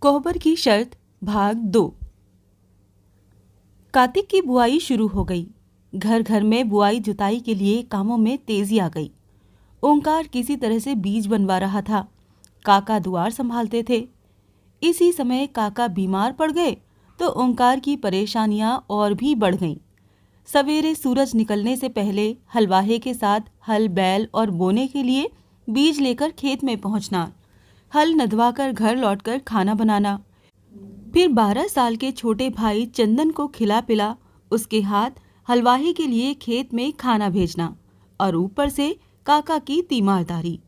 कोहबर की शर्त भाग 2। कार्तिक की बुआई शुरू हो गई। घर घर में बुआई जुताई के लिए कामों में तेजी आ गई। ओंकार किसी तरह से बीज बनवा रहा था। काका दुआर संभालते थे। इसी समय काका बीमार पड़ गए तो ओंकार की परेशानियां और भी बढ़ गईं। सवेरे सूरज निकलने से पहले हलवाहे के साथ हल बैल और बोने के लिए बीज लेकर खेत में पहुंचना, हल नदवाकर घर लौटकर खाना बनाना, फिर 12 साल के छोटे भाई चंदन को खिला पिला उसके हाथ हलवाही के लिए खेत में खाना भेजना और ऊपर से काका की तीमारदारी।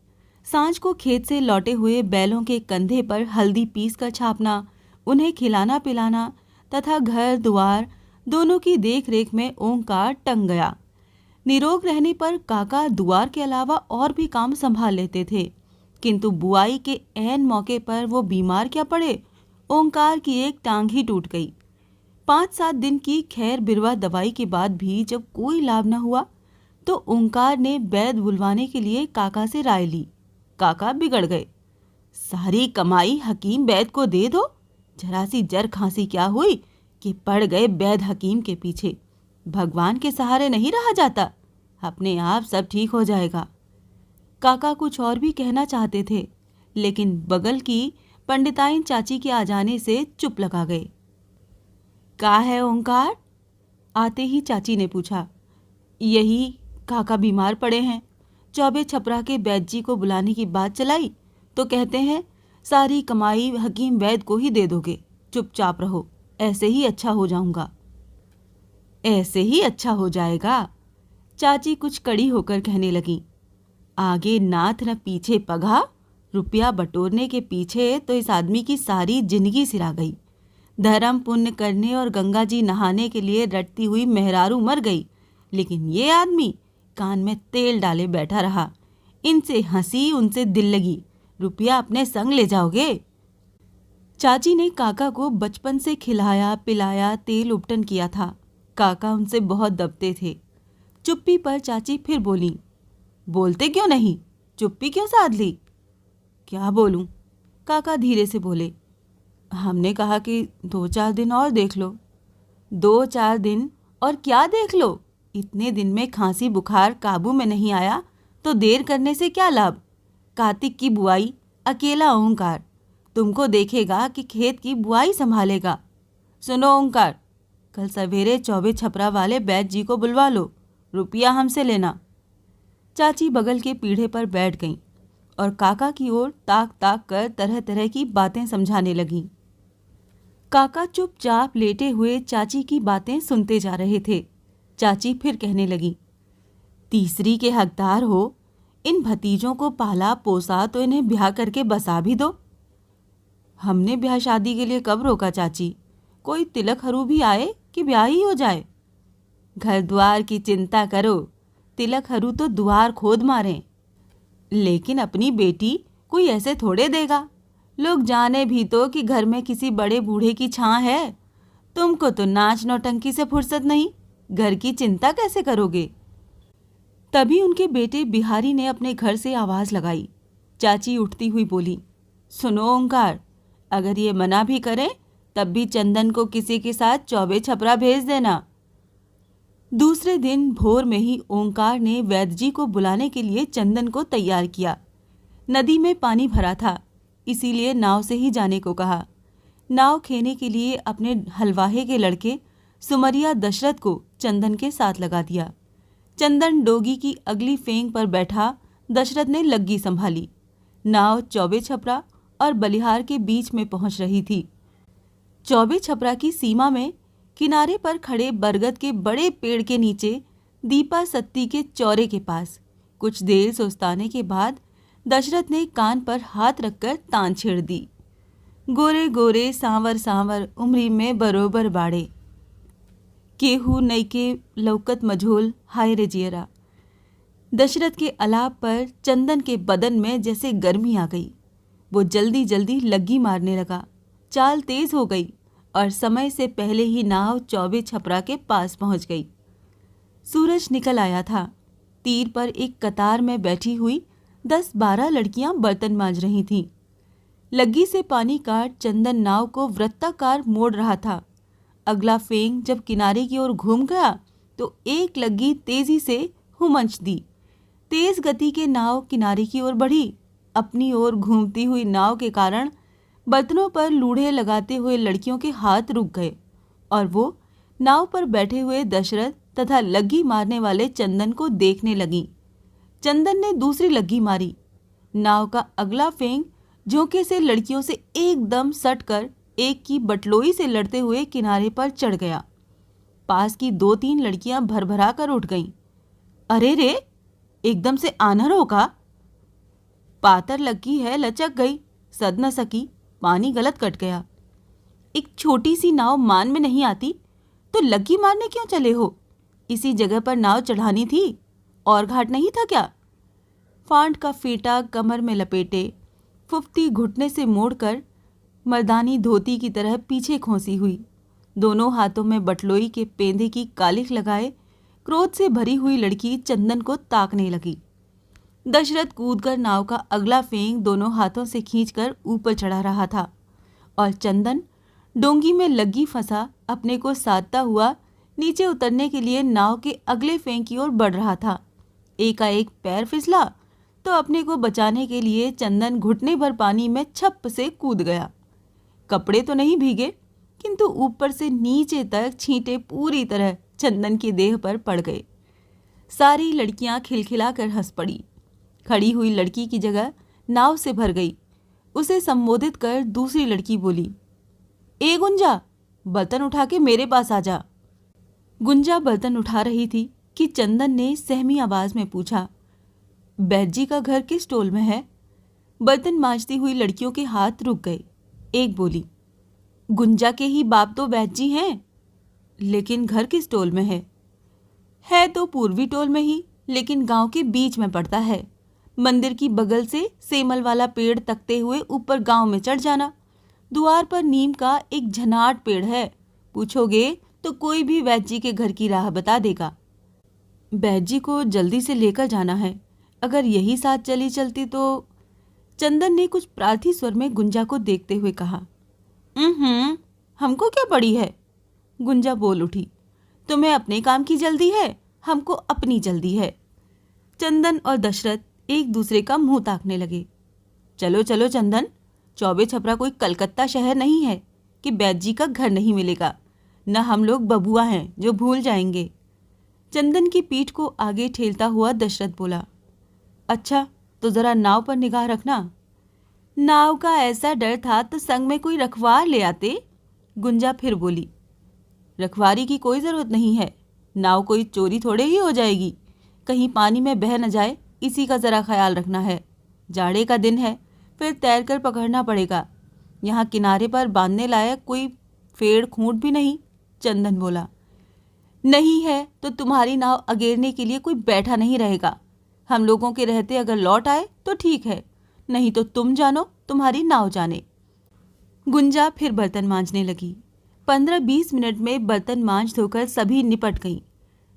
सांझ को खेत से लौटे हुए बैलों के कंधे पर हल्दी पीस कर छापना, उन्हें खिलाना पिलाना तथा घर दुआर दोनों की देख रेख में ओंकार टंग गया। निरोग रहने पर काका दुआर के अलावा और भी काम संभाल लेते थे, किंतु बुआई के ऐन मौके पर वो बीमार क्या पड़े। ओंकार की एक टांग ही टूट गई। 5-7 दिन की खैर बिरवा दवाई के बाद भी जब कोई लाभ न हुआ तो ओंकार ने वैद्य बुलवाने के लिए काका से राय ली। काका बिगड़ गए। सारी कमाई हकीम वैद्य को दे दो। जरा सी जर खांसी क्या हुई कि पड़ गए वैद्य हकीम के पीछे। भगवान के सहारे नहीं रहा जाता, अपने आप सब ठीक हो जाएगा। काका कुछ और भी कहना चाहते थे, लेकिन बगल की पंडिताइन चाची के आ जाने से चुप लगा गए। का है ओंकार? आते ही चाची ने पूछा। यही काका बीमार पड़े हैं। चौबे छपरा के वैद्य जी को बुलाने की बात चलाई तो कहते हैं सारी कमाई हकीम वैद्य को ही दे दोगे, चुपचाप रहो, ऐसे ही अच्छा हो जाऊंगा। ऐसे ही अच्छा हो जाएगा? चाची कुछ कड़ी होकर कहने लगी। आगे नाथ न पीछे पगा। रुपया बटोरने के पीछे तो इस आदमी की सारी जिंदगी सिरा गई। धर्म पुण्य करने और गंगा जी नहाने के लिए रटती हुई मेहरारू मर गई, लेकिन ये आदमी कान में तेल डाले बैठा रहा। इनसे हंसी उनसे दिल लगी। रुपया अपने संग ले जाओगे? चाची ने काका को बचपन से खिलाया पिलाया तेल उपटन किया था। काका उनसे बहुत दबते थे। चुप्पी पर चाची फिर बोली। बोलते क्यों नहीं? चुप्पी क्यों साध ली? क्या बोलूं? काका धीरे से बोले। हमने कहा कि 2-4 दिन और देख लो। 2-4 दिन और क्या देख लो? इतने दिन में खांसी बुखार काबू में नहीं आया तो देर करने से क्या लाभ? कार्तिक की बुआई अकेला ओंकार तुमको देखेगा कि खेत की बुआई संभालेगा। सुनो ओंकार, कल सवेरे चौबे छपरा वाले वैद्य जी को बुलवा लो, रुपया हमसे लेना। चाची बगल के पीढ़े पर बैठ गईं और काका की ओर ताक ताक कर तरह तरह की बातें समझाने लगीं। काका चुपचाप लेटे हुए चाची की बातें सुनते जा रहे थे। चाची फिर कहने लगी। तीसरी के हकदार हो, इन भतीजों को पाला पोसा तो इन्हें ब्याह करके बसा भी दो। हमने ब्याह शादी के लिए कब रोका चाची? कोई तिलक हरू भी आए कि ब्याह ही हो जाए। घर द्वार की चिंता करो, तिलक हरू तो द्वार खोद मारें। लेकिन अपनी बेटी कोई ऐसे थोड़े देगा। लोग जाने भी तो कि घर में किसी बड़े बूढ़े की छां है। तुमको तो नाच नौटंकी से फुर्सत नहीं, घर की चिंता कैसे करोगे? तभी उनके बेटे बिहारी ने अपने घर से आवाज लगाई। चाची उठती हुई बोली। सुनो ओंकार, अगर ये मना भी करें तब भी चंदन को किसी के साथ चौबे छपरा भेज देना। दूसरे दिन भोर में ही ओंकार ने वैद्य जी को बुलाने के लिए चंदन को तैयार किया। नदी में पानी भरा था, इसीलिए नाव से ही जाने को कहा। नाव खेने के लिए अपने हलवाहे के लड़के सुमरिया दशरथ को चंदन के साथ लगा दिया। चंदन डोगी की अगली फेंग पर बैठा, दशरथ ने लग्गी संभाली। नाव चौबे छपरा और बलिहार के बीच में पहुंच रही थी। चौबे छपरा की सीमा में किनारे पर खड़े बरगद के बड़े पेड़ के नीचे दीपा सत्ती के चौरे के पास कुछ देर सुस्ताने के बाद दशरथ ने कान पर हाथ रखकर तान छेड़ दी। गोरे गोरे सांवर सांवर उम्री में बरोबर बाड़े, केहू नईके लौकत मझोल हाय रे जियरा। दशरथ के अलाप पर चंदन के बदन में जैसे गर्मी आ गई। वो जल्दी जल्दी लग्गी मारने लगा। चाल तेज हो गई और समय से पहले ही नाव चौबे छपरा के पास पहुंच गई। सूरज निकल आया था। तीर पर एक कतार में बैठी हुई 10-12 लड़कियां बर्तन मांज रही थीं। लग्गी से पानी काट चंदन नाव को वृत्ताकार मोड़ रहा था। अगला फेंग जब किनारे की ओर घूम गया तो एक लग्गी तेजी से हुमंच दी। तेज गति के नाव किनारे की ओर बढ़ी। अपनी ओर घूमती हुई नाव के कारण बर्तनों पर लूढ़े लगाते हुए लड़कियों के हाथ रुक गए और वो नाव पर बैठे हुए दशरथ तथा लग्गी मारने वाले चंदन को देखने लगी। चंदन ने दूसरी लग्गी मारी। नाव का अगला फेंग झोंके से लड़कियों से एकदम सटकर एक की बटलोई से लड़ते हुए किनारे पर चढ़ गया। पास की 2-3 लड़कियां भरभरा कर उठ गईं। अरे रे, एकदम से आन्हर होगा। पातर लग्गी है, लचक गई, सद न सकी, पानी गलत कट गया। एक छोटी सी नाव मान में नहीं आती तो लग्गी मारने क्यों चले हो? इसी जगह पर नाव चढ़ानी थी, और घाट नहीं था क्या? फांट का फेटा कमर में लपेटे, फुफ्ती घुटने से मोड़कर मर्दानी धोती की तरह पीछे खोसी हुई, दोनों हाथों में बटलोई के पेंदे की कालिख लगाए क्रोध से भरी हुई लड़की चंदन को ताकने लगी। दशरथ कूदकर नाव का अगला फेंग दोनों हाथों से खींचकर ऊपर चढ़ा रहा था और चंदन डोंगी में लग्गी फंसा अपने को साधता हुआ नीचे उतरने के लिए नाव के अगले फेंग की ओर बढ़ रहा था। एकाएक पैर फिसला तो अपने को बचाने के लिए चंदन घुटने भर पानी में छप से कूद गया। कपड़े तो नहीं भीगे, किंतु ऊपर से नीचे तक छींटे पूरी तरह चंदन की देह पर पड़ गए। सारी लड़कियां खिलखिलाकर हंस पड़ी। खड़ी हुई लड़की की जगह नाव से भर गई। उसे संबोधित कर दूसरी लड़की बोली, ए गुंजा, बर्तन उठा के मेरे पास आ जा। गुंजा बर्तन उठा रही थी कि चंदन ने सहमी आवाज में पूछा, बैद जी का घर किस टोल में है? बर्तन मांजती हुई लड़कियों के हाथ रुक गए। एक बोली, गुंजा के ही बाप तो बैद जी हैं, लेकिन घर किस टोल में है? है तो पूर्वी टोल में ही, लेकिन गांव के बीच में पड़ता है। मंदिर की बगल से सेमल वाला पेड़ तकते हुए ऊपर गांव में चढ़ जाना। द्वार पर नीम का एक झनाट पेड़ है, पूछोगे तो कोई भी वैद्य जी के घर की राह बता देगा। वैद्य जी को जल्दी से लेकर जाना है, अगर यही साथ चली चलती तो। चंदन ने कुछ प्रार्थी स्वर में गुंजा को देखते हुए कहा, हमको क्या पड़ी है? गुंजा बोल उठी, तुम्हें अपने काम की जल्दी है, हमको अपनी जल्दी है। चंदन और दशरथ एक दूसरे का मुंह ताकने लगे। चलो चलो चंदन, चौबे छपरा कोई कलकत्ता शहर नहीं है कि बैद जी का घर नहीं मिलेगा। न हम लोग बबुआ हैं जो भूल जाएंगे। चंदन की पीठ को आगे ठेलता हुआ दशरथ बोला, अच्छा तो जरा नाव पर निगाह रखना। नाव का ऐसा डर था तो संग में कोई रखवार ले आते। गुंजा फिर बोली, रखवारी की कोई जरूरत नहीं है, नाव कोई चोरी थोड़े ही हो जाएगी, कहीं पानी में बह न जाए, इसी का जरा ख्याल रखना है। जाड़े का दिन है, फिर तैरकर पकड़ना पड़ेगा। यहाँ किनारे पर बांधने लायक कोई फेड़ खूंट भी नहीं। चंदन बोला, नहीं है तो तुम्हारी नाव अगेरने के लिए कोई बैठा नहीं रहेगा। हम लोगों के रहते अगर लौट आए तो ठीक है, नहीं तो तुम जानो, तुम्हारी नाव जाने। गुंजा फिर बर्तन मांजने लगी। 15-20 मिनट में बर्तन मांज धोकर सभी निपट गईं।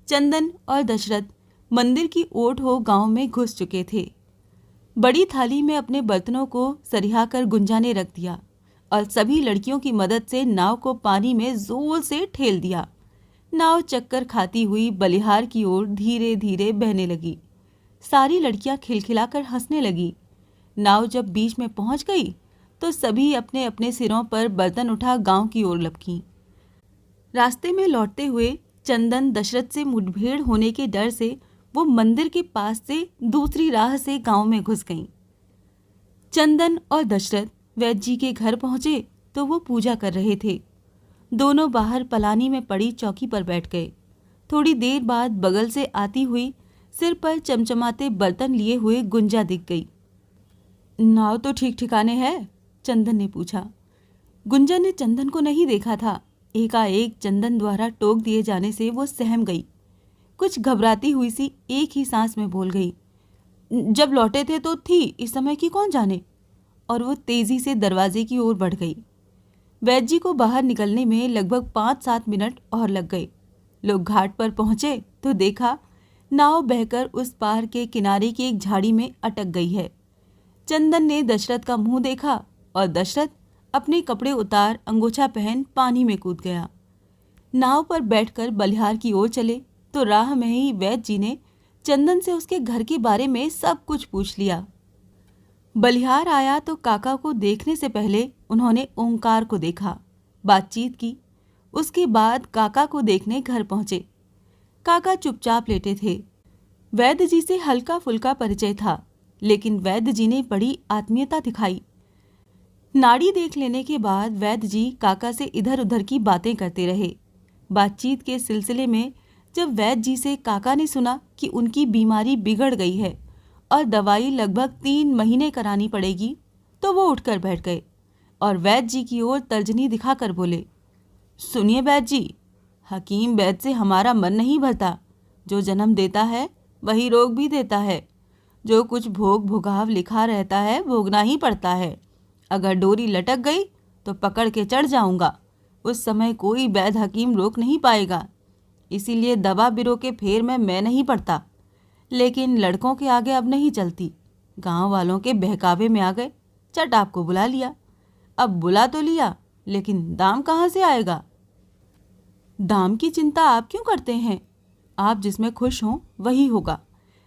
चंदन और दशरथ मंदिर की ओट हो गांव में घुस चुके थे। बड़ी थाली में अपने बर्तनों को सरिहाकर गुंजा ने रख दिया और सभी लड़कियों की मदद से नाव को पानी में जोर से ठेल दिया। नाव चक्कर खाती हुई बलिहार की ओर धीरे धीरे बहने लगी। सारी लड़कियां खिलखिलाकर हंसने लगी। नाव जब बीच में पहुंच गई तो सभी अपने अपने सिरों पर बर्तन उठा गांव की ओर लपकीं। रास्ते में लौटते हुए चंदन दशरथ से मुठभेड़ होने के डर से वो मंदिर के पास से दूसरी राह से गांव में घुस गईं। चंदन और दशरथ वैद्य जी के घर पहुंचे तो वो पूजा कर रहे थे। दोनों बाहर पलानी में पड़ी चौकी पर बैठ गए। थोड़ी देर बाद बगल से आती हुई सिर पर चमचमाते बर्तन लिए हुए गुंजा दिख गई। नाव तो ठीक ठिकाने है? चंदन ने पूछा। गुंजा ने चंदन को नहीं देखा था। एकाएक चंदन द्वारा टोक दिए जाने से वो सहम गई। कुछ घबराती हुई सी एक ही सांस में बोल गई, जब लौटे थे तो थी, इस समय की कौन जाने। और वो तेजी से दरवाजे की ओर बढ़ गई। वैद्य जी को बाहर निकलने में लगभग 5-7 मिनट और लग गए। लोग घाट पर पहुंचे तो देखा नाव बहकर उस पार के किनारे की एक झाड़ी में अटक गई है। चंदन ने दशरथ का मुंह देखा और दशरथ अपने कपड़े उतार अंगोछा पहन पानी में कूद गया। नाव पर बैठकर बलिहार की ओर चले तो राह में ही वैद्य जी ने चंदन से उसके घर के बारे में सब कुछ पूछ लिया। बलिहार आया तो काका को देखने से पहले उन्होंने ओंकार को देखा, बातचीत की। उसके बाद काका को देखने घर पहुंचे। काका चुपचाप लेटे थे। वैद्य जी से हल्का फुल्का परिचय था, लेकिन वैद्य जी ने बड़ी आत्मीयता दिखाई। नाड़ी देख लेने के बाद वैद्य जी काका से इधर उधर की बातें करते रहे। बातचीत के सिलसिले में जब वैद्य जी से काका ने सुना कि उनकी बीमारी बिगड़ गई है और दवाई लगभग 3 महीने करानी पड़ेगी, तो वो उठकर बैठ गए और वैद्य जी की ओर तर्जनी दिखाकर बोले, सुनिए वैद्य जी, हकीम वैद्य से हमारा मन नहीं भरता। जो जन्म देता है वही रोग भी देता है। जो कुछ भोग भोगाव लिखा रहता है भोगना ही पड़ता है। अगर डोरी लटक गई तो पकड़ के चढ़ जाऊंगा। उस समय कोई वैद्य हकीम रोक नहीं पाएगा। इसीलिए दवा बिरो के फेर में मैं नहीं पड़ता। लेकिन लड़कों के आगे अब नहीं चलती। गांव वालों के बहकावे में आ गए, चट आपको बुला लिया। अब बुला तो लिया, लेकिन दाम कहाँ से आएगा? दाम की चिंता आप क्यों करते हैं? आप जिसमें खुश हों वही होगा।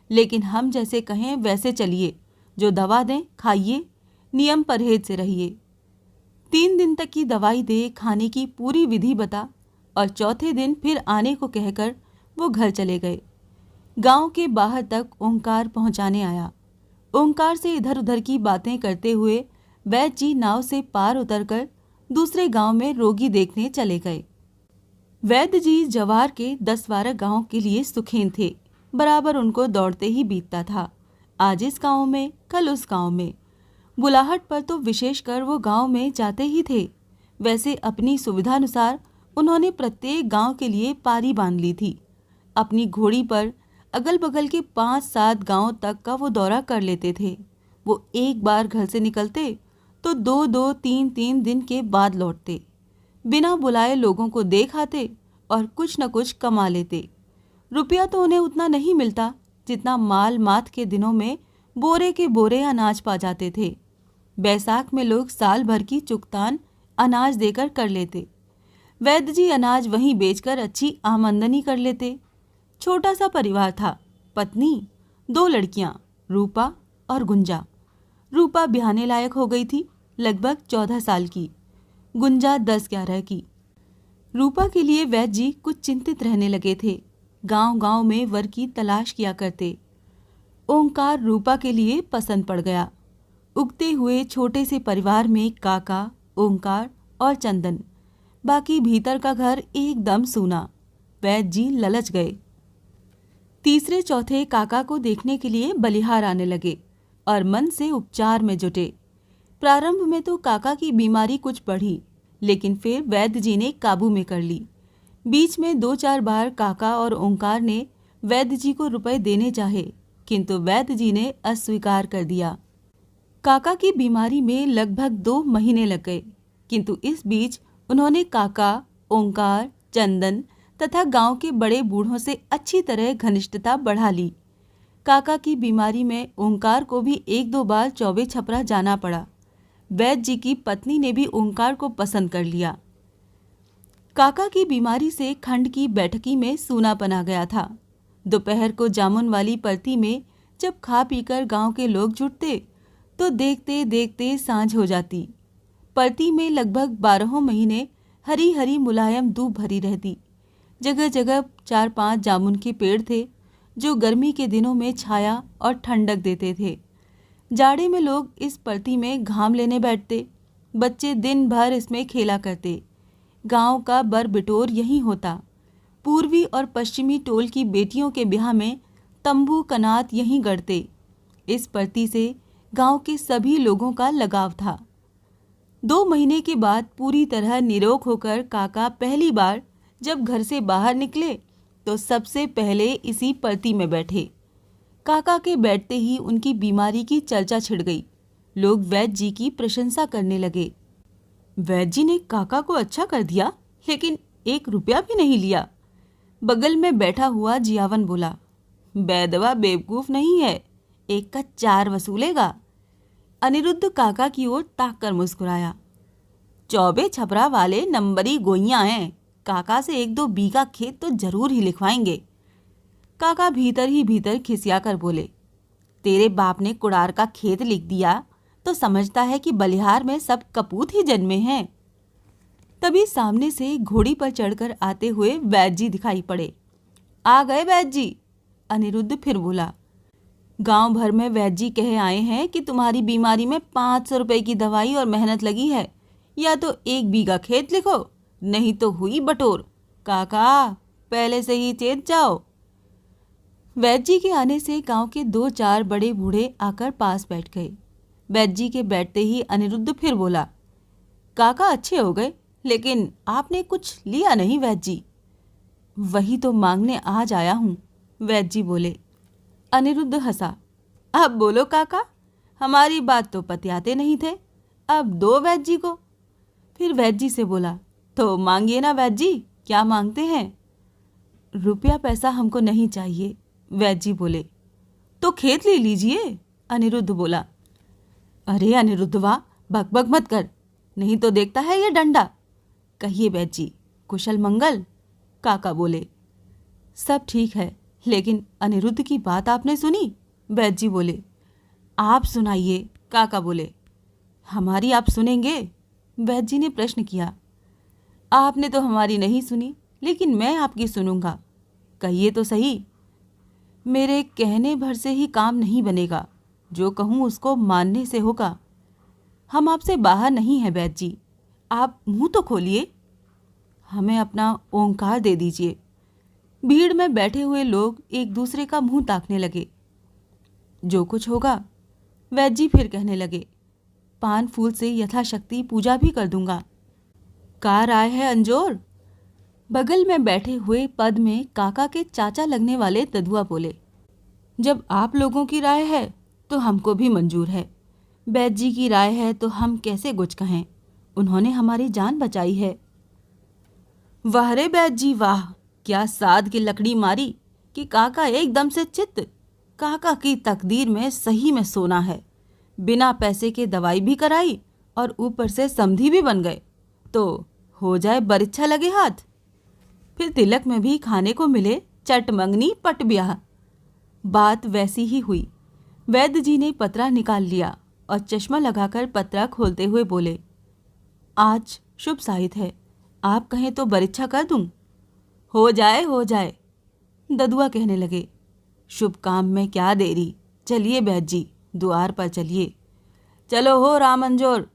लेकिन हम जैसे कहें वैसे चलिए। जो दवा दें खाइए, नियम परहेज से रहिए। 3 दिन तक की दवाई दे, खाने की पूरी विधि बता और चौथे दिन फिर आने को कहकर वो घर चले गए। गांव के बाहर तक ओंकार पहुंचाने आया। ओंकार से इधर उधर की बातें करते हुए वैद्य जी नाव से पार उतरकर दूसरे गांव में रोगी देखने चले गए। वैद्य जी जवार के 10-12 गांव के लिए सुखेन थे। बराबर उनको दौड़ते ही बीतता था। आज इस गांव में, कल उस गांव में। बुलाहट पर तो विशेषकर वो गांव में जाते ही थे। वैसे अपनी सुविधानुसार उन्होंने प्रत्येक गांव के लिए पारी बांध ली थी। अपनी घोड़ी पर अगल बगल के 5-7 गांव तक का वो दौरा कर लेते थे। वो एक बार घर से निकलते तो 2-2, 3-3 दिन के बाद लौटते। बिना बुलाए लोगों को देख आते और कुछ न कुछ कमा लेते। रुपया तो उन्हें उतना नहीं मिलता जितना माल मात के दिनों में बोरे के बोरे अनाज पा जाते थे। बैसाख में लोग साल भर की चुगतान अनाज देकर कर लेते। वैद्य जी अनाज वहीं बेचकर अच्छी आमदनी कर लेते। छोटा सा परिवार था। पत्नी, 2 लड़कियां, रूपा और गुंजा। रूपा ब्याहने लायक हो गई थी, लगभग 14 साल की। गुंजा 10-11 की। रूपा के लिए वैद्य जी कुछ चिंतित रहने लगे थे। गांव-गांव में वर की तलाश किया करते। ओंकार रूपा के लिए पसंद पड़ गया। उगते हुए छोटे से परिवार में काका, ओंकार और चंदन। बाकी भीतर का घर एकदम सूना। वैद्य जी ललच गए। तीसरे चौथे काका को देखने के लिए बलिहार आने लगे और मन से उपचार में जुटे। प्रारंभ में तो काका की बीमारी कुछ बढ़ी, लेकिन फिर वैद्य जी ने काबू में कर ली। बीच में 2-4 बार काका और ओंकार ने वैद्य जी को रुपए देने चाहे, किंतु वैद्य जी ने अस्वीकार कर दिया। काका की बीमारी में लगभग 2 महीने लग गए, किंतु इस बीच उन्होंने काका, ओंकार, चंदन तथा गांव के बड़े बूढ़ों से अच्छी तरह घनिष्ठता बढ़ा ली। काका की बीमारी में ओंकार को भी 1-2 बार चौबे छपरा जाना पड़ा। वैद्य जी की पत्नी ने भी ओंकार को पसंद कर लिया। काका की बीमारी से खंड की बैठकी में सूनापन आ गया था। दोपहर को जामुन वाली परती में जब खा पीकर गांव के लोग जुटते तो देखते देखते सांझ हो जाती। परती में लगभग 12 महीने हरी हरी मुलायम दूब भरी रहती। जगह जगह 4-5 जामुन के पेड़ थे जो गर्मी के दिनों में छाया और ठंडक देते थे। जाड़े में लोग इस परती में घाम लेने बैठते। बच्चे दिन भर इसमें खेला करते। गांव का बर बिटोर यहीं होता। पूर्वी और पश्चिमी टोल की बेटियों के ब्याह में तंबू कनात यहीं गड़ते। इस परती से गांव के सभी लोगों का लगाव था। 2 महीने के बाद पूरी तरह निरोग होकर काका पहली बार जब घर से बाहर निकले तो सबसे पहले इसी परती में बैठे। काका के बैठते ही उनकी बीमारी की चर्चा छिड़ गई। लोग वैद्य जी की प्रशंसा करने लगे। वैद्य जी ने काका को अच्छा कर दिया, लेकिन 1 रुपया भी नहीं लिया। बगल में बैठा हुआ जियावन बोला, बैदवा बेवकूफ नहीं है, 1 का 4 वसूलेगा। अनिरुद्ध काका की ओर ताक कर मुस्कुराया। चौबे छपरा वाले नंबरी गोइयां हैं, काका से 1-2 बीघा खेत तो जरूर ही लिखवाएंगे। काका भीतर ही भीतर खिसिया कर बोले, तेरे बाप ने कुड़ार का खेत लिख दिया तो समझता है कि बलिहार में सब कपूत ही जन्मे हैं। तभी सामने से घोड़ी पर चढ़कर आते हुए वैद्य जी दिखाई पड़े। आ गए वैद्य जी, अनिरुद्ध फिर बोला। गांव भर में वैद्य जी कहे आए हैं कि तुम्हारी बीमारी में 500 रुपए की दवाई और मेहनत लगी है, या तो 1 बीघा खेत लिखो, नहीं तो हुई बटोर। काका पहले से ही चेत जाओ। वैद्य जी के आने से गांव के 2-4 बड़े बूढ़े आकर पास बैठ गए। वैद्य जी के बैठते ही अनिरुद्ध फिर बोला, काका अच्छे हो गए, लेकिन आपने कुछ लिया नहीं वैद्य जी। वही तो मांगने आज आया हूं, वैद्य जी बोले। अनिरुद्ध हंसा। अब बोलो काका, हमारी बात तो पतियाते नहीं थे, अब दो वैद्य जी को। फिर वैद्य जी से बोला, तो मांगिए ना वैद्य जी, क्या मांगते हैं? रुपया पैसा हमको नहीं चाहिए, वैद्य जी बोले। तो खेत ले लीजिए, अनिरुद्ध बोला। अरे अनिरुद्ध वाह, बकबक मत कर, नहीं तो देखता है ये डंडा। कहिए वैद्य जी, कुशल मंगल? काका बोले। सब ठीक है, लेकिन अनिरुद्ध की बात आपने सुनी? वैद्य जी बोले। आप सुनाइए, काका बोले। हमारी आप सुनेंगे? वैद्य जी ने प्रश्न किया। आपने तो हमारी नहीं सुनी, लेकिन मैं आपकी सुनूंगा, कहिए तो सही। मेरे कहने भर से ही काम नहीं बनेगा, जो कहूँ उसको मानने से होगा। हम आपसे बाहर नहीं हैं वैद्य जी, आप मुंह तो खोलिए। हमें अपना ओंकार दे दीजिए। भीड़ में बैठे हुए लोग एक दूसरे का मुंह ताकने लगे। जो कुछ होगा, वैद्य जी फिर कहने लगे, पान फूल से यथाशक्ति पूजा भी कर दूंगा। का राय है अंजोर? बगल में बैठे हुए पद में काका के चाचा लगने वाले ददुआ बोले। जब आप लोगों की राय है तो हमको भी मंजूर है। वैद्य जी की राय है तो हम कैसे कुछ कहें, उन्होंने हमारी जान बचाई है। वाह रे वैद्य जी वाह, क्या साध की लकड़ी मारी कि काका एकदम से चित्त। काका की तकदीर में सही में सोना है, बिना पैसे के दवाई भी कराई और ऊपर से समधी भी बन गए, तो हो जाए बरिच्छा लगे हाथ। फिर तिलक में भी खाने को मिले चट मंगनी पट ब्याह। बात वैसी ही हुई। वैद्य जी ने पतरा निकाल लिया और चश्मा लगाकर पतरा खोलते हुए बोले, आज शुभ साहित है, आप कहें तो बरिच्छा कर दूं? हो जाए हो जाए, ददुआ कहने लगे। शुभ काम में क्या देरी, चलिए वैद्य जी, द्वार पर चलिए। चलो हो राम अंजोर।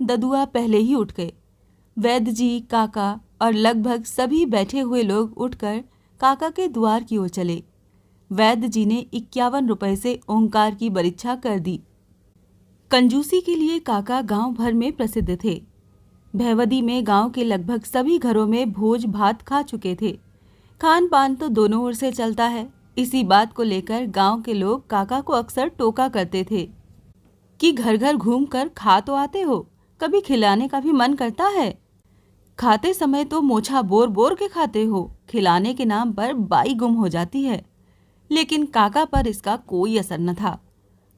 ददुआ पहले ही उठ गए। वैद्य जी, काका और लगभग सभी बैठे हुए लोग उठकर काका के द्वार की ओर चले। वैद्य जी ने 51 रुपए से ओंकार की बरिच्छा कर दी। कंजूसी के लिए काका गांव भर में प्रसिद्ध थे। भैवदी में गांव के लगभग सभी घरों में भोज भात खा चुके थे। खान पान तो दोनों ओर से चलता है। इसी बात को लेकर गांव के लोग काका को अक्सर टोका करते थे कि घर घर घूमकर खा तो आते हो, कभी खिलाने का भी मन करता है। खाते समय तो मोछा बोर बोर के खाते हो, खिलाने के नाम पर बाई गुम हो जाती है। लेकिन काका पर इसका कोई असर न था।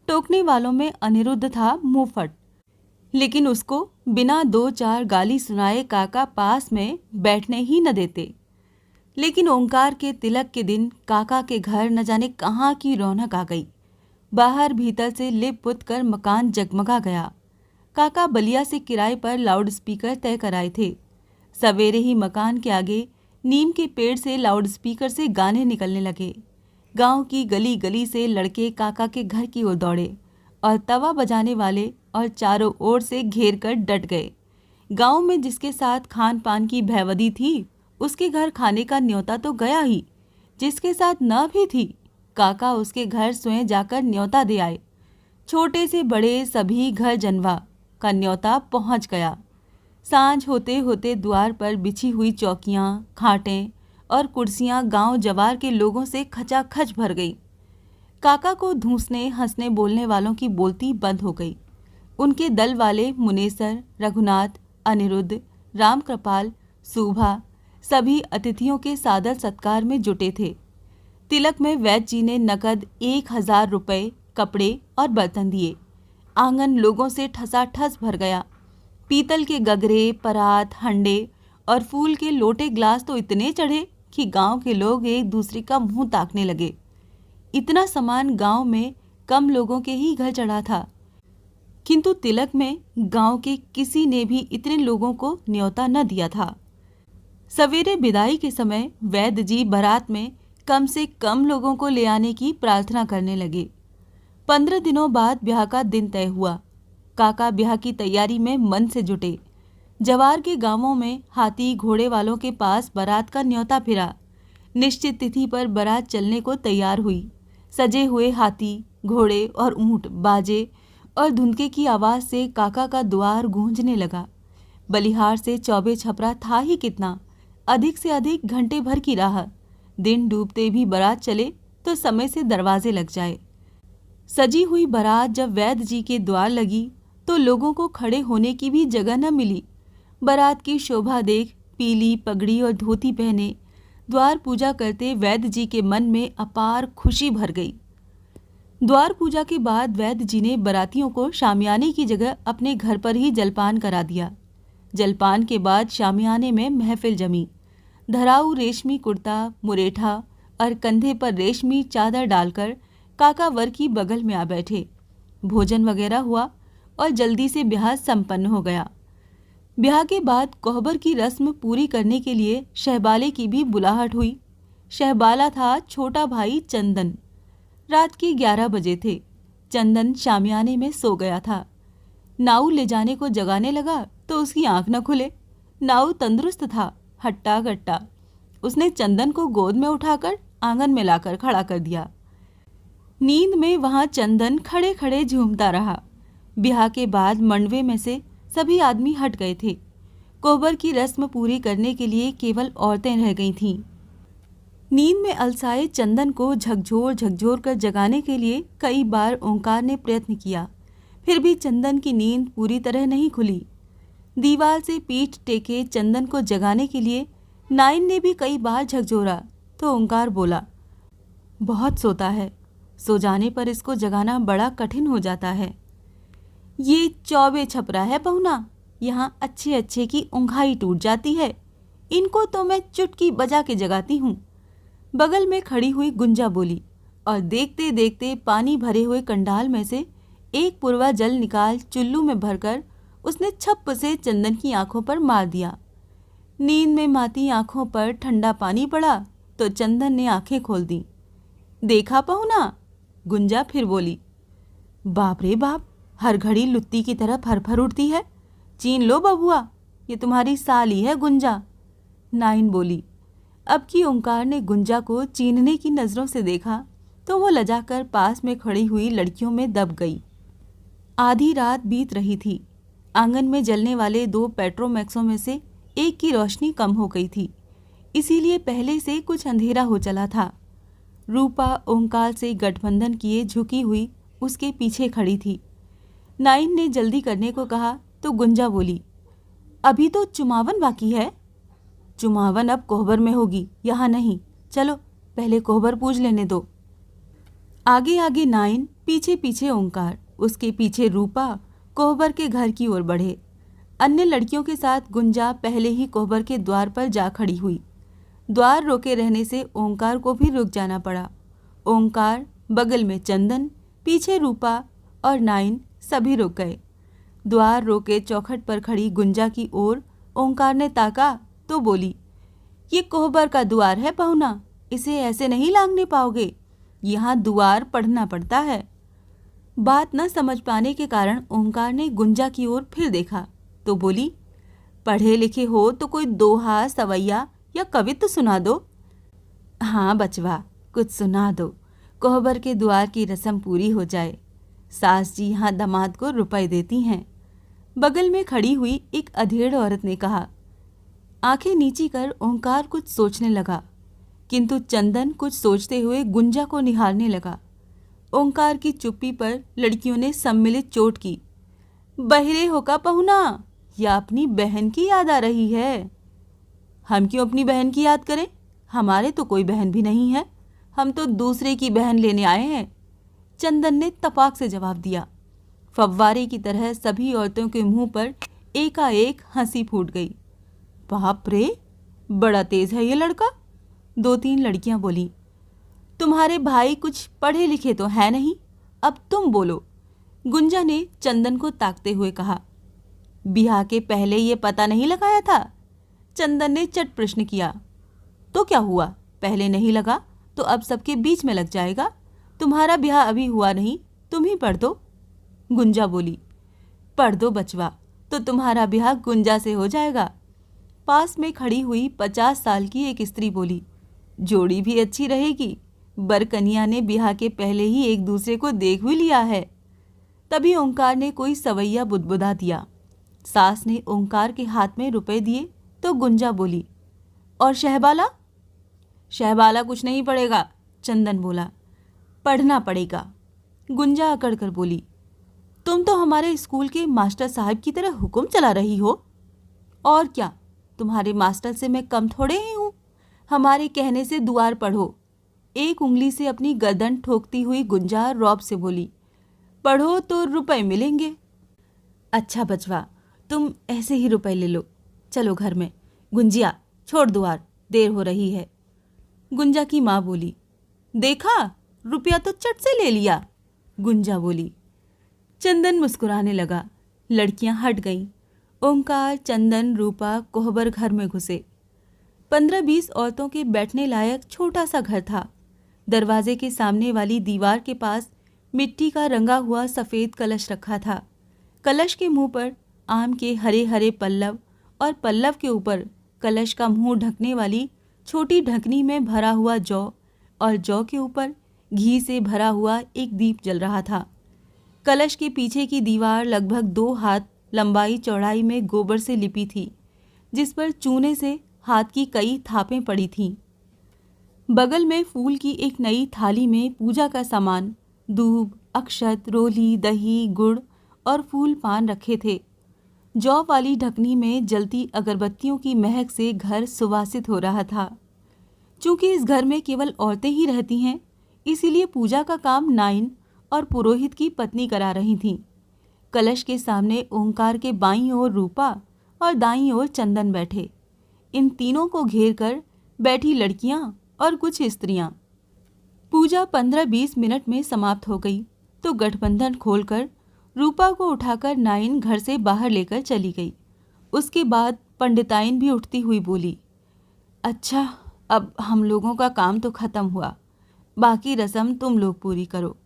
टोकने वालों में अनिरुद्ध था मुंहफट, लेकिन उसको बिना 2-4 गाली सुनाए काका पास में बैठने ही न देते। लेकिन ओंकार के तिलक के दिन काका के घर न जाने कहाँ की रौनक आ गई। बाहर भीतर से लिप पुत कर मकान जगमगा गया। काका बलिया से किराए पर लाउड स्पीकर तय कराए थे। सवेरे ही मकान के आगे नीम के पेड़ से लाउड स्पीकर से गाने निकलने लगे। गांव की गली गली से लड़के काका के घर की ओर दौड़े और तवा बजाने वाले और चारों ओर से घेर कर डट गए। गांव में जिसके साथ खान पान की भैवदी थी, उसके घर खाने का न्योता तो गया ही। जिसके साथ न भी थी, काका उसके घर स्वयं जाकर न्योता दे आए। छोटे से बड़े सभी घर जनवा का न्योता पहुंच गया। सांझ होते होते द्वार पर बिछी हुई चौकियां, खाटें और कुर्सियां गांव जवार के लोगों से खचाखच भर गई। काका को धूसने हंसने बोलने वालों की बोलती बंद हो गई। उनके दल वाले मुनेसर, रघुनाथ, अनिरुद्ध, रामकृपाल, सूभा सभी अतिथियों के सादर सत्कार में जुटे थे। तिलक में वैद्य जी ने नकद 1000 रुपए, कपड़े और बर्तन दिए। आंगन लोगों से ठसाठस भर गया। पीतल के गगरे, परात, हंडे और फूल के लोटे ग्लास तो इतने चढ़े कि गांव के लोग एक दूसरे का मुंह ताकने लगे। इतना सामान गांव में कम लोगों के ही घर चढ़ा था, किंतु तिलक में गांव के किसी ने भी इतने लोगों को न्योता न दिया था। सवेरे विदाई के समय वैद्य जी बारात में कम से कम लोगों को ले आने की प्रार्थना करने लगे। 15 दिनों बाद ब्याह का दिन तय हुआ। काका ब्याह की तैयारी में मन से जुटे। जवार के गांवों में हाथी घोड़े वालों के पास बारात का न्योता फिरा। निश्चित तिथि पर बारात चलने को तैयार हुई। सजे हुए हाथी, घोड़े और ऊंट, बाजे और धुनके की आवाज से काका का द्वार गूंजने लगा। बलिहार से चौबे छपरा था ही कितना, अधिक से अधिक घंटे भर की राह। दिन डूबते भी बारात चले तो समय से दरवाजे लग जाए। सजी हुई बारात जब वैद्य जी के द्वार लगी तो लोगों को खड़े होने की भी जगह न मिली। बारात की शोभा देख पीली पगड़ी और धोती पहने द्वार पूजा करते वैद्य जी के मन में अपार खुशी भर गई। द्वार पूजा के बाद वैद्य जी ने बारातियों को शामियाने की जगह अपने घर पर ही जलपान करा दिया। जलपान के बाद शामियाने में महफिल जमी। धराऊ रेशमी कुर्ता, मुरेठा और कंधे पर रेशमी चादर डालकर काका वर की बगल में आ बैठे। भोजन वगैरह हुआ और जल्दी से ब्याह संपन्न हो गया। ब्याह के बाद कोहबर की रस्म पूरी करने के लिए शहबाले की भी बुलाहट हुई। शहबाला था छोटा भाई चंदन। रात के 11 बजे थे। चंदन शामियाने में सो गया था। नाऊ ले जाने को जगाने लगा तो उसकी आंख न खुले। नाऊ तंदुरुस्त था, हट्टा कट्टा। उसने चंदन को गोद में उठाकर आंगन में लाकर खड़ा कर दिया। नींद में वहां चंदन खड़े खड़े झूमता रहा। ब्याह के बाद मंडवे में से सभी आदमी हट गए थे। कोहबर की रस्म पूरी करने के लिए केवल औरतें रह गई थीं। नींद में अलसाए चंदन को झकझोर झकझोर कर जगाने के लिए कई बार ओंकार ने प्रयत्न किया, फिर भी चंदन की नींद पूरी तरह नहीं खुली। दीवार से पीठ टेके चंदन को जगाने के लिए नाइन ने भी कई बार झकझोरा तो ओंकार बोला, बहुत सोता है, सो जाने पर इसको जगाना बड़ा कठिन हो जाता है। ये चौबे छपरा है पहुना, यहाँ अच्छे अच्छे की ऊँघाई टूट जाती है। इनको तो मैं चुटकी बजा के जगाती हूँ। बगल में खड़ी हुई गुंजा बोली और देखते देखते पानी भरे हुए कंडाल में से एक पुरवा जल निकाल चुल्लू में भरकर उसने छप्प से चंदन की आंखों पर मार दिया। नींद में माती आंखों पर ठंडा पानी पड़ा तो चंदन ने आंखें खोल दी। देखा पहुना? गुंजा फिर बोली, बाप रे बाप, हर घड़ी लुत्ती की तरह फरफर उठती है। चीन लो बबुआ, ये तुम्हारी साली है गुंजा। नाइन बोली। अब की ओंकार ने गुंजा को चीनने की नजरों से देखा तो वो लजाकर पास में खड़ी हुई लड़कियों में दब गई। आधी रात बीत रही थी। आंगन में जलने वाले 2 पेट्रोमैक्सों में से एक की रोशनी कम हो गई थी, इसीलिए पहले से कुछ अंधेरा हो चला था। रूपा ओंकार से गठबंधन किए झुकी हुई उसके पीछे खड़ी थी। नाइन ने जल्दी करने को कहा तो गुंजा बोली, अभी तो चुमावन बाकी है। चुमावन अब कोहबर में होगी, यहाँ नहीं। चलो पहले कोहबर पूज लेने दो। आगे आगे नाइन, पीछे पीछे ओंकार, उसके पीछे रूपा कोहबर के घर की ओर बढ़े। अन्य लड़कियों के साथ गुंजा पहले ही कोहबर के द्वार पर जा खड़ी हुई। द्वार रोके रहने से ओंकार को भी रुक जाना पड़ा। ओंकार, बगल में चंदन, पीछे रूपा और नाइन सभी रुक गए। द्वार रोके चौखट पर खड़ी गुंजा की ओर ओंकार ने ताका तो बोली, ये कोहबर का द्वार है पहुना, इसे ऐसे नहीं लांघने पाओगे, यहाँ द्वार पढ़ना पड़ता है। बात न समझ पाने के कारण ओंकार ने गुंजा की ओर फिर देखा तो बोली, पढ़े लिखे हो तो कोई दोहा, सवैया या कवित्त सुना दो। हाँ बचवा, कुछ सुना दो, कोहबर के द्वार की रस्म पूरी हो जाए। सास जी यहाँ दामाद को रुपए देती हैं। बगल में खड़ी हुई एक अधेड़ औरत ने कहा। आंखें नीची कर ओंकार कुछ सोचने लगा, किंतु चंदन कुछ सोचते हुए गुंजा को निहारने लगा। ओंकार की चुप्पी पर लड़कियों ने सम्मिलित चोट की। बहिरे हो का पहुना, या अपनी बहन की याद आ रही है? हम क्यों अपनी बहन की याद करें? हमारे तो कोई बहन भी नहीं है, हम तो दूसरे की बहन लेने आए हैं। चंदन ने तपाक से जवाब दिया। फव्वारे की तरह सभी औरतों के मुंह पर एकाएक हंसी फूट गई। बाप रे, बड़ा तेज है ये लड़का, 2-3 लड़कियां बोली। तुम्हारे भाई कुछ पढ़े लिखे तो है नहीं, अब तुम बोलो, गुंजा ने चंदन को ताकते हुए कहा। ब्याह के पहले ये पता नहीं लगाया था? चंदन ने चट प्रश्न किया। तो क्या हुआ, पहले नहीं लगा तो अब सबके बीच में लग जाएगा। तुम्हारा ब्याह अभी हुआ नहीं, तुम ही पढ़ दो। गुंजा बोली। पढ़ दो बचवा, तो तुम्हारा ब्याह गुंजा से हो जाएगा। पास में खड़ी हुई 50 साल की एक स्त्री बोली। जोड़ी भी अच्छी रहेगी, बरकनिया ने ब्याह के पहले ही एक दूसरे को देख भी लिया है। तभी ओंकार ने कोई सवैया बुदबुदा दिया। सास ने ओंकार के हाथ में रुपए दिए तो गुंजा बोली, और शहबाला? शहबाला कुछ नहीं पड़ेगा, चंदन बोला। पढ़ना पड़ेगा, गुंजा अकड़ कर बोली। तुम तो हमारे स्कूल के मास्टर साहब की तरह हुक्म चला रही हो। और क्या, तुम्हारे मास्टर से मैं कम थोड़े ही हूँ। हमारे कहने से दुआर पढ़ो। एक उंगली से अपनी गर्दन ठोकती हुई गुंजा रौब से बोली। पढ़ो तो रुपए मिलेंगे। अच्छा बचवा, तुम ऐसे ही रुपए ले लो, चलो घर में। गुंजिया छोड़ दुआर, देर हो रही है। गुंजा की माँ बोली। देखा, रुपया तो चट से ले लिया, गुंजा बोली। चंदन मुस्कुराने लगा। लड़कियां हट गईं। ओंकार, चंदन, रूपा, कोहबर घर में घुसे। 15-20 औरतों के बैठने लायक छोटा सा घर था। दरवाजे के सामने वाली दीवार के पास मिट्टी का रंगा हुआ सफ़ेद कलश रखा था। कलश के मुंह पर आम के हरे हरे पल्लव और पल्लव के ऊपर कलश का मुंह ढकने वाली छोटी ढकनी में भरा हुआ जौ और जौ के ऊपर घी से भरा हुआ एक दीप जल रहा था। कलश के पीछे की दीवार लगभग 2 हाथ लंबाई चौड़ाई में गोबर से लिपी थी, जिस पर चूने से हाथ की कई थापें पड़ी थीं। बगल में फूल की एक नई थाली में पूजा का सामान, दूब, अक्षत, रोली, दही, गुड़ और फूल पान रखे थे। जौ वाली ढकनी में जलती अगरबत्तियों की महक से घर सुवासित हो रहा था। चूंकि इस घर में केवल औरतें ही रहती हैं, इसीलिए पूजा का काम नाइन और पुरोहित की पत्नी करा रही थीं। कलश के सामने ओंकार के बाईं ओर रूपा और दाईं ओर चंदन बैठे। इन तीनों को घेर कर बैठी लड़कियां और कुछ स्त्रियां। पूजा 15-20 मिनट में समाप्त हो गई तो गठबंधन खोलकर रूपा को उठाकर नाइन घर से बाहर लेकर चली गई। उसके बाद पंडिताइन भी उठती हुई बोली, अच्छा, अब हम लोगों का काम तो खत्म हुआ, बाकी रस्म तुम लोग पूरी करो।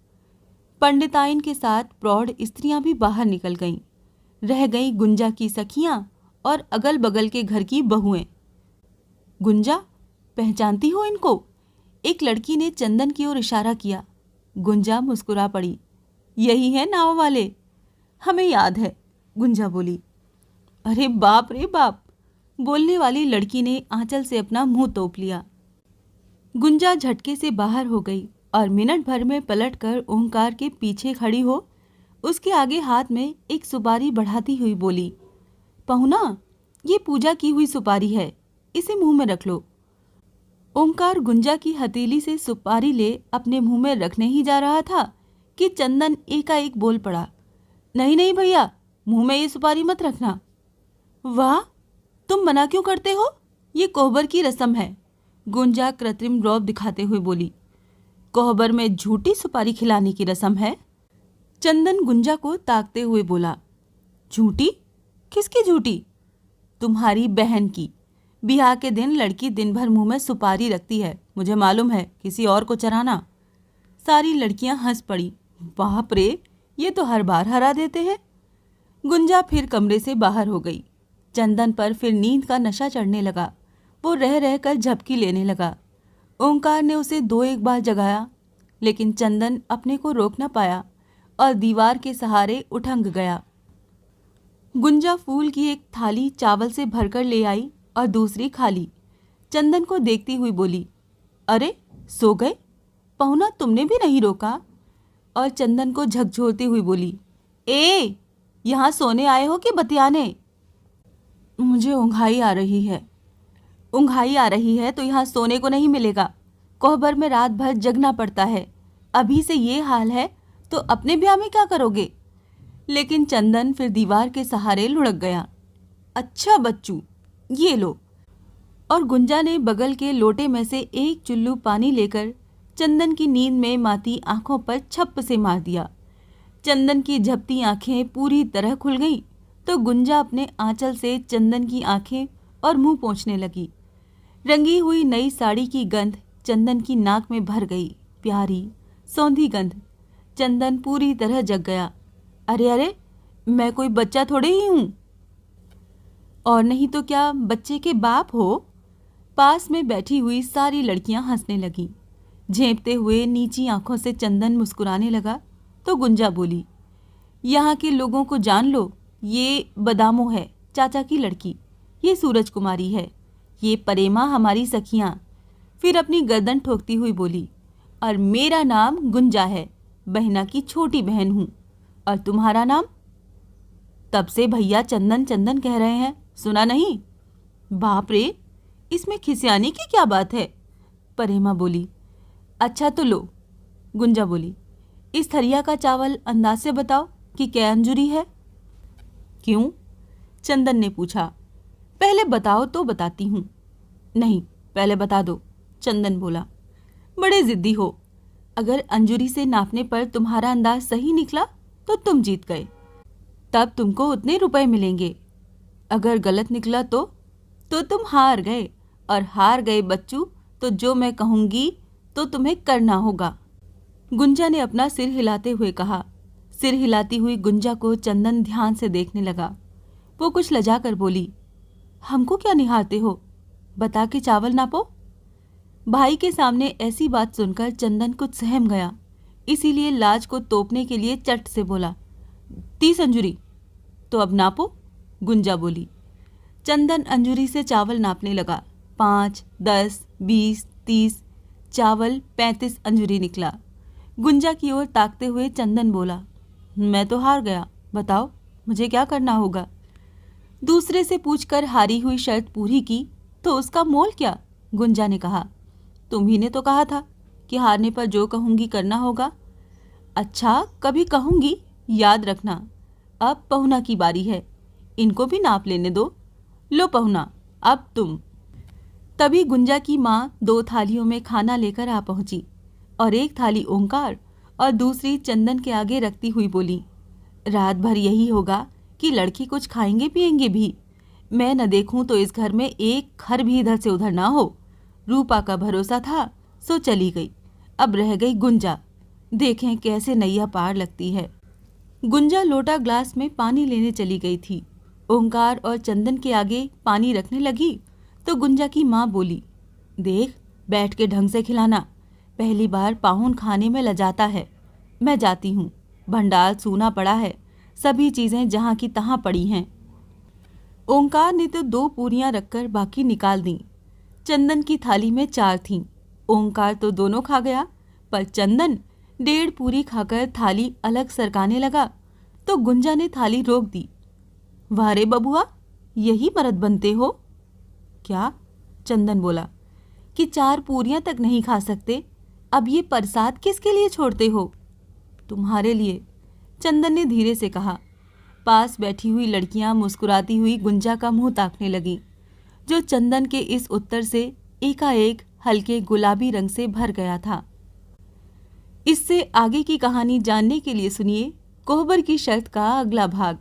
पंडिताइन के साथ प्रौढ़ स्त्रियां भी बाहर निकल गईं। रह गई गुंजा की सखियां और अगल बगल के घर की बहुएं। गुंजा, पहचानती हो इनको? एक लड़की ने चंदन की ओर इशारा किया। गुंजा मुस्कुरा पड़ी। यही है नाव वाले, हमें याद है, गुंजा बोली। अरे बाप रे बाप, बोलने वाली लड़की ने आंचल से अपना मुंह तोप लिया। गुंजा झटके से बाहर हो गई और मिनट भर में पलटकर ओंकार के पीछे खड़ी हो उसके आगे हाथ में एक सुपारी बढ़ाती हुई बोली, पहुना, ये पूजा की हुई सुपारी है, इसे मुंह में रख लो। ओंकार गुंजा की हथेली से सुपारी ले अपने मुंह में रखने ही जा रहा था कि चंदन एकाएक बोल पड़ा, नहीं नहीं भैया, मुंह में ये सुपारी मत रखना। वाह, तुम मना क्यों करते हो? ये कोहबर की रस्म है, गुंजा कृत्रिम रौब दिखाते हुए बोली। कोहबर में झूठी सुपारी खिलाने की रस्म है? चंदन गुंजा को ताकते हुए बोला। झूठी? किसकी झूठी? तुम्हारी बहन की। ब्याह के दिन लड़की दिन भर मुंह में सुपारी रखती है, मुझे मालूम है, किसी और को चराना। सारी लड़कियां हंस पड़ी। बाप रे, ये तो हर बार हरा देते हैं। गुंजा फिर कमरे से बाहर हो गई। चंदन पर फिर नींद का नशा चढ़ने लगा। वो रह रह कर झपकी लेने लगा। ओंकार ने उसे 2-1 बार जगाया, लेकिन चंदन अपने को रोक न पाया और दीवार के सहारे उठंग गया। गुंजा फूल की एक थाली चावल से भरकर ले आई और दूसरी खाली। चंदन को देखती हुई बोली, अरे सो गए? पहुना, तुमने भी नहीं रोका? और चंदन को झकझोरती हुई बोली, ए, यहाँ सोने आए हो कि बतियाने? मुझे ऊँघाई आ रही है। ऊँघाई आ रही है तो यहाँ सोने को नहीं मिलेगा। कोहबर में रात भर जगना पड़ता है। अभी से ये हाल है तो अपने ब्याह में क्या करोगे? लेकिन चंदन फिर दीवार के सहारे लुढ़क गया। अच्छा बच्चू, ये लो। और गुंजा ने बगल के लोटे में से एक चुल्लू पानी लेकर चंदन की नींद में माती आंखों पर छप से मार दिया। चंदन की झपटी आंखें पूरी तरह खुल गईं, तो गुंजा अपने आंचल से चंदन की आंखें और मुंह पोंछने लगी। रंगी हुई नई साड़ी की गंध चंदन की नाक में भर गई, प्यारी सौंधी गंध। चंदन पूरी तरह जग गया। अरे अरे, मैं कोई बच्चा थोड़े ही हूं। और नहीं तो क्या बच्चे के बाप हो। पास में बैठी हुई सारी लड़कियां हंसने लगीं। झेंपते हुए नीची आंखों से चंदन मुस्कुराने लगा तो गुंजा बोली, यहाँ के लोगों को जान लो, ये बदामो है, चाचा की लड़की। ये सूरज कुमारी है, ये परेमा हमारी सखियां। फिर अपनी गर्दन ठोकती हुई बोली, और मेरा नाम गुंजा है, बहना की छोटी बहन हूं। और तुम्हारा नाम? तब से भैया चंदन चंदन कह रहे हैं, सुना नहीं? बाप रे, इसमें खिसियाने की क्या बात है? परेमा बोली। अच्छा तो लो, गुंजा बोली। इस थरिया का चावल अंदाज से बताओ कि क्या अंजुरी है? क्यों? चंदन ने पूछा। पहले बताओ तो बताती हूं। नहीं, पहले बता दो, चंदन बोला। बड़े जिद्दी हो। अगर अंजुरी से नापने पर तुम्हारा अंदाज सही निकला तो तुम जीत गए, तब तुमको उतने रुपए मिलेंगे। अगर गलत निकला तो तुम हार गए, और हार गए बच्चू तो जो मैं कहूंगी तो तुम्हें करना होगा। गुंजा ने अपना सिर हिलाते हुए कहा। सिर हिलाती हुई गुंजा को चंदन ध्यान से देखने लगा। वो कुछ लजाकर बोली, हमको क्या निहारते हो, बता के चावल नापो। भाई के सामने ऐसी बात सुनकर चंदन कुछ सहम गया, इसीलिए लाज को तोपने के लिए चट से बोला, 30 अंजुरी। तो अब नापो, गुंजा बोली। चंदन अंजुरी से चावल नापने लगा। 5, 10, 20, 30, चावल 35 अंजुरी निकला। गुंजा की ओर ताकते हुए चंदन बोला, मैं तो हार गया, बताओ मुझे क्या करना होगा? दूसरे से पूछकर हारी हुई शर्त पूरी की तो उसका मोल क्या? गुंजा ने कहा। तुम ही ने तो कहा था कि हारने पर जो कहूंगी करना होगा। अच्छा, कभी कहूंगी, याद रखना। अब पहुना की बारी है, इनको भी नाप लेने दो। लो पहुना, अब तुम। तभी गुंजा की माँ 2 थालियों में खाना लेकर आ पहुंची, और एक थाली ओंकार और दूसरी चंदन के आगे रखती हुई बोली, रात भर यही होगा कि लड़की कुछ खाएंगे पिएंगे भी। मैं न देखूं तो इस घर में एक खर भी इधर से उधर ना हो। रूपा का भरोसा था सो चली गई, अब रह गई गुंजा। देखें कैसे नैया पार लगती है। गुंजा लोटा ग्लास में पानी लेने चली गई थी। ओंकार और चंदन के आगे पानी रखने लगी तो गुंजा की माँ बोली, देख बैठ के ढंग से खिलाना, पहली बार पाहुन खाने में लजाता है। मैं जाती हूँ, भंडार सूना पड़ा है, सभी चीजें जहाँ की तहाँ पड़ी हैं। ओंकार ने तो 2 पूरियां रखकर बाकी निकाल दी। चंदन की थाली में 4 थीं। ओंकार तो दोनों खा गया, पर चंदन 1.5 पूरी खाकर थाली अलग सरकाने लगा तो गुंजा ने थाली रोक दी। वाह रे बबुआ, यही मर्द बनते हो क्या? चंदन बोला कि 4 पूरियां तक नहीं खा सकते, अब ये प्रसाद किसके लिए छोड़ते हो? तुम्हारे लिए, चंदन ने धीरे से कहा। पास बैठी हुई लड़कियां मुस्कुराती हुई गुंजा का मुंह ताकने लगी, जो चंदन के इस उत्तर से एकाएक हल्के गुलाबी रंग से भर गया था। इससे आगे की कहानी जानने के लिए सुनिए कोहबर की शर्त का अगला भाग।